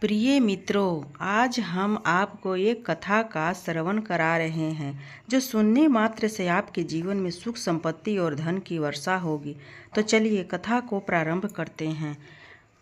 प्रिय मित्रों, आज हम आपको एक कथा का श्रवण करा रहे हैं जो सुनने मात्र से आपके जीवन में सुख संपत्ति और धन की वर्षा होगी। तो चलिए कथा को प्रारंभ करते हैं।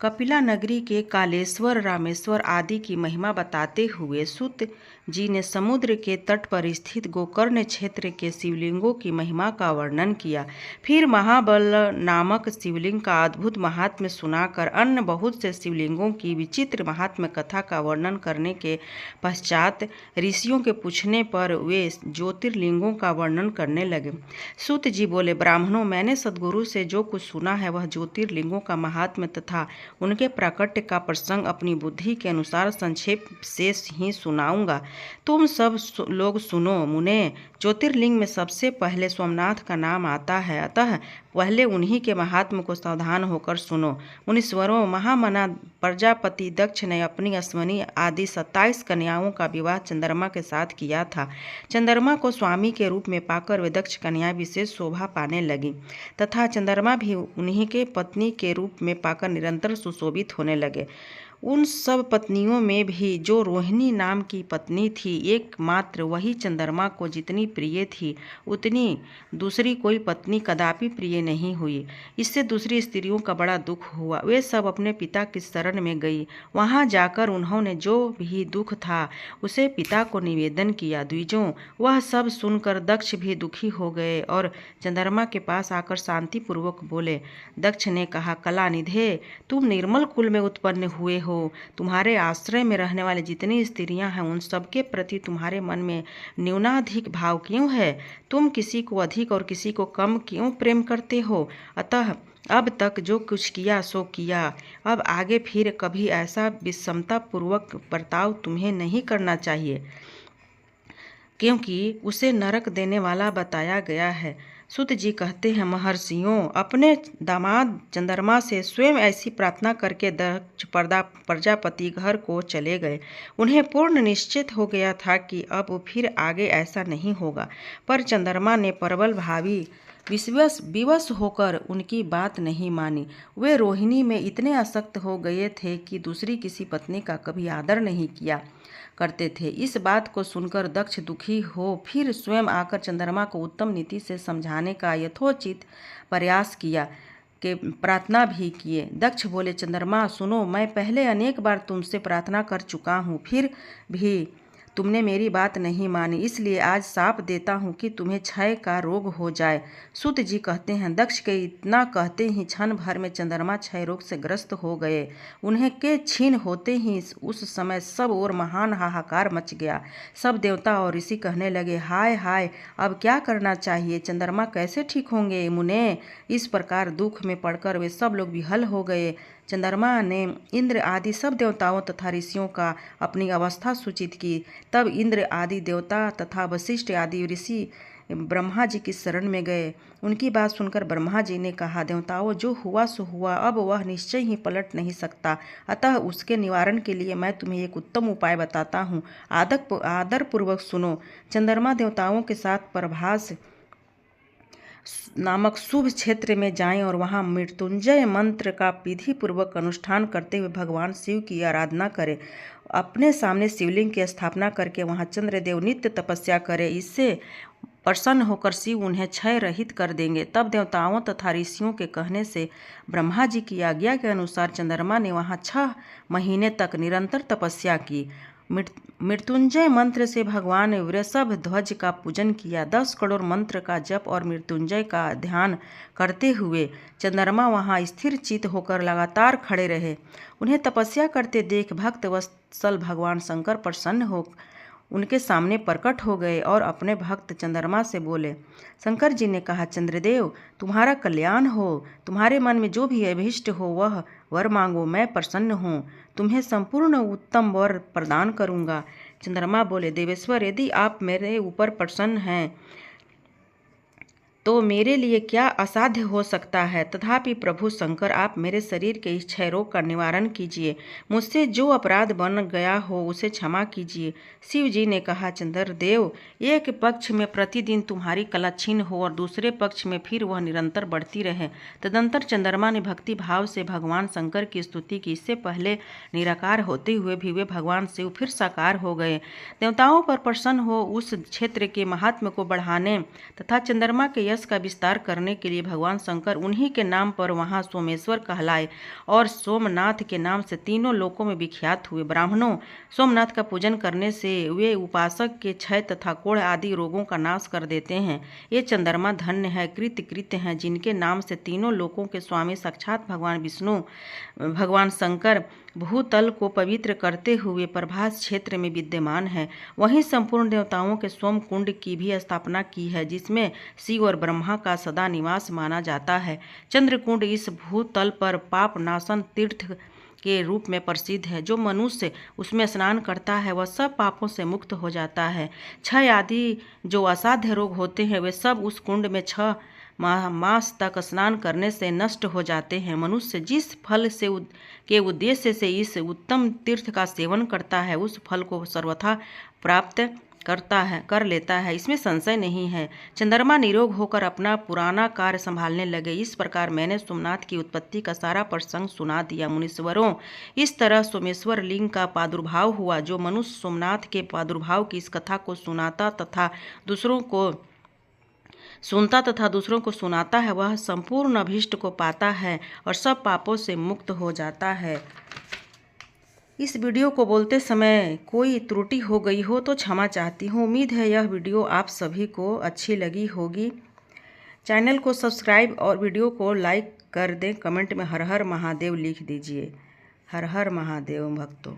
कपिला नगरी के कालेश्वर, रामेश्वर आदि की महिमा बताते हुए सूत जी ने समुद्र के तट पर स्थित गोकर्ण क्षेत्र के शिवलिंगों की महिमा का वर्णन किया। फिर महाबल नामक शिवलिंग का अद्भुत महात्म्य सुनाकर अन्य बहुत से शिवलिंगों की विचित्र महात्म्य कथा का वर्णन करने के पश्चात ऋषियों के पूछने पर वे ज्योतिर्लिंगों का वर्णन करने लगे। सूत जी बोले, ब्राह्मणों, मैंने सद्गुरु से जो कुछ सुना है वह ज्योतिर्लिंगों का महात्म्य तथा उनके प्राकट्य का प्रसंग अपनी बुद्धि के अनुसार संक्षेप से ही सुनाऊंगा। तुम सब लोग सुनो। मुने, ज्योतिर्लिंग में सबसे पहले सोमनाथ का नाम आता है, अतः पहले उन्हीं के महात्म को सावधान होकर सुनो। मुनीश्वरों, महामना प्रजापति दक्ष ने अपनी अश्वनी आदि 27 कन्याओं का विवाह चंद्रमा के साथ किया था। चंद्रमा को स्वामी के रूप में पाकर वे दक्ष कन्या विशेष शोभा पाने लगी तथा चंद्रमा भी उन्हीं के पत्नी के रूप में पाकर निरंतर सुशोभित होने लगे। उन सब पत्नियों में भी जो रोहिणी नाम की पत्नी थी, एकमात्र वही चंद्रमा को जितनी प्रिय थी उतनी दूसरी कोई पत्नी कदापि प्रिय नहीं हुई। इससे दूसरी स्त्रियों का बड़ा दुख हुआ। वे सब अपने पिता की शरण में गई। वहां जाकर उन्होंने जो भी दुख था उसे पिता को निवेदन किया। द्विजों, वह सब सुनकर दक्ष भी दुखी हो गए और चंद्रमा के पास आकर शांतिपूर्वक बोले। दक्ष ने कहा, कलानिधे, तुम निर्मल कुल में उत्पन्न हुए हो। तुम्हारे आश्रय में रहने वाली जितनी स्त्रियां हैं उन सबके प्रति तुम्हारे मन में न्यूनाधिक भाव क्यों है? तुम किसी को अधिक और किसी को कम क्यों प्रेम करते हो? अतः अब तक जो कुछ किया सो किया। अब आगे फिर कभी ऐसा विषमता पूर्वक बर्ताव तुम्हें नहीं करना चाहिए, क्योंकि उसे नरक देने वाला बताया गया है। सूत जी कहते हैं, महर्षियों, अपने दामाद चंद्रमा से स्वयं ऐसी प्रार्थना करके दक्ष प्रजापति घर को चले गए। उन्हें पूर्ण निश्चित हो गया था कि अब फिर आगे ऐसा नहीं होगा, पर चंद्रमा ने प्रबल भावी विवश होकर उनकी बात नहीं मानी। वे रोहिणी में इतने आसक्त हो गए थे कि दूसरी किसी पत्नी का कभी आदर नहीं किया करते थे। इस बात को सुनकर दक्ष दुखी हो फिर स्वयं आकर चंद्रमा को उत्तम नीति से समझाने का यथोचित प्रयास किया के प्रार्थना भी किए। दक्ष बोले, चंद्रमा सुनो, मैं पहले अनेक बार तुमसे प्रार्थना कर चुका हूँ, फिर भी तुमने मेरी बात नहीं मानी, इसलिए आज शाप देता हूँ कि तुम्हें क्षय का रोग हो जाए। सूत जी कहते हैं, दक्ष के इतना कहते ही क्षण भर में चंद्रमा क्षय रोग से ग्रस्त हो गए। उन्हें के छीन होते ही उस समय सब ओर महान हाहाकार मच गया। सब देवता और ऋषि कहने लगे, हाय हाय, अब क्या करना चाहिए? चंद्रमा कैसे ठीक होंगे? मुने, इस प्रकार दुख में पड़कर वे सब लोग विहल हो गए। चंद्रमा ने इंद्र आदि सब देवताओं तथा ऋषियों का अपनी अवस्था सूचित की। तब इंद्र आदि देवता तथा वशिष्ठ आदि ऋषि ब्रह्मा जी की शरण में गए। उनकी बात सुनकर ब्रह्मा जी ने कहा, देवताओं, जो हुआ सो हुआ, अब वह निश्चय ही पलट नहीं सकता, अतः उसके निवारण के लिए मैं तुम्हें एक उत्तम उपाय बताता हूँ। आदर पूर्वक सुनो। चंद्रमा देवताओं के साथ प्रभास नामक शुभ क्षेत्र में जाएं और वहां मृत्युंजय मंत्र का विधि पूर्वक अनुष्ठान करते हुए भगवान शिव की आराधना करें। अपने सामने शिवलिंग की स्थापना करके वहां चंद्रदेव नित्य तपस्या करें। इससे प्रसन्न होकर शिव उन्हें क्षय रहित कर देंगे। तब देवताओं तथा ऋषियों के कहने से ब्रह्मा जी की आज्ञा के अनुसार चंद्रमा ने वहां 6 महीने तक निरंतर तपस्या की। मृत्युंजय मंत्र से भगवान वृषभ ध्वज का पूजन किया। 10 करोड़ मंत्र का जप और मृत्युंजय का ध्यान करते हुए चंद्रमा वहां स्थिर चित होकर लगातार खड़े रहे। उन्हें तपस्या करते देख भक्त वत्सल भगवान शंकर प्रसन्न हो उनके सामने प्रकट हो गए और अपने भक्त चंद्रमा से बोले। शंकर जी ने कहा, चंद्रदेव, तुम्हारा कल्याण हो। तुम्हारे मन में जो भी अभीष्ट हो वह वर मांगो, मैं प्रसन्न हूँ। तुम्हें संपूर्ण उत्तम वर प्रदान करूँगा। चंद्रमा बोले, देवेश्वर, यदि आप मेरे ऊपर प्रसन्न हैं तो मेरे लिए क्या असाध्य हो सकता है। तथापि प्रभु शंकर, आप मेरे शरीर के इस क्षय रोग का निवारण कीजिए। मुझसे जो अपराध बन गया हो उसे क्षमा कीजिए। शिव जी ने कहा, चंद्रदेव, एक पक्ष में प्रतिदिन तुम्हारी कला छीन हो और दूसरे पक्ष में फिर वह निरंतर बढ़ती रहे। तदंतर चंद्रमा ने भक्ति भाव से भगवान शंकर की स्तुति की। इससे पहले निराकार होते हुए भी वे भगवान शिव फिर साकार हो गए। देवताओं पर प्रसन्न हो उस क्षेत्र के महात्म्य को बढ़ाने तथा चंद्रमा के यश का विस्तार करने के लिए भगवान शंकर उन्हीं के नाम पर वहां सोमेश्वर कहलाए और सोमनाथ के नाम से तीनों लोकों में विख्यात हुए। ब्राह्मणों, सोमनाथ का पूजन करने से वे उपासक के क्षय तथा कोढ़ आदि रोगों का नाश कर देते हैं। ये चंद्रमा धन्य है, कृत्य हैं, जिनके नाम से तीनों लोकों के स्वामी साक्षात भगवान विष्णु भगवान शंकर भूतल को पवित्र करते हुए प्रभास क्षेत्र में विद्यमान है। वहीं संपूर्ण देवताओं के सोम कुंड की भी स्थापना की है, जिसमें शिव और ब्रह्मा का सदा निवास माना जाता है। चंद्रकुंड इस भूतल पर पाप नाशन तीर्थ के रूप में प्रसिद्ध है। जो मनुष्य उसमें स्नान करता है वह सब पापों से मुक्त हो जाता है। क्षय आदि जो असाध्य रोग होते हैं वे सब उस कुंड में 6 मास तक स्नान करने से नष्ट हो जाते हैं। मनुष्य जिस फल से के उद्देश्य से इस उत्तम तीर्थ का सेवन करता है उस फल को सर्वथा प्राप्त कर लेता है, इसमें संशय नहीं है। चंद्रमा निरोग होकर अपना पुराना कार्य संभालने लगे। इस प्रकार मैंने सोमनाथ की उत्पत्ति का सारा प्रसंग सुना दिया। मुनीश्वरों, इस तरह सोमेश्वर लिंग का प्रादुर्भाव हुआ। जो मनुष्य सोमनाथ के प्रादुर्भाव की इस कथा को सुनता तथा दूसरों को सुनाता है वह संपूर्ण अभीष्ट को पाता है और सब पापों से मुक्त हो जाता है। इस वीडियो को बोलते समय कोई त्रुटि हो गई हो तो क्षमा चाहती हूँ। उम्मीद है यह वीडियो आप सभी को अच्छी लगी होगी। चैनल को सब्सक्राइब और वीडियो को लाइक कर दें। कमेंट में हर हर महादेव लिख दीजिए। हर हर महादेव भक्तों।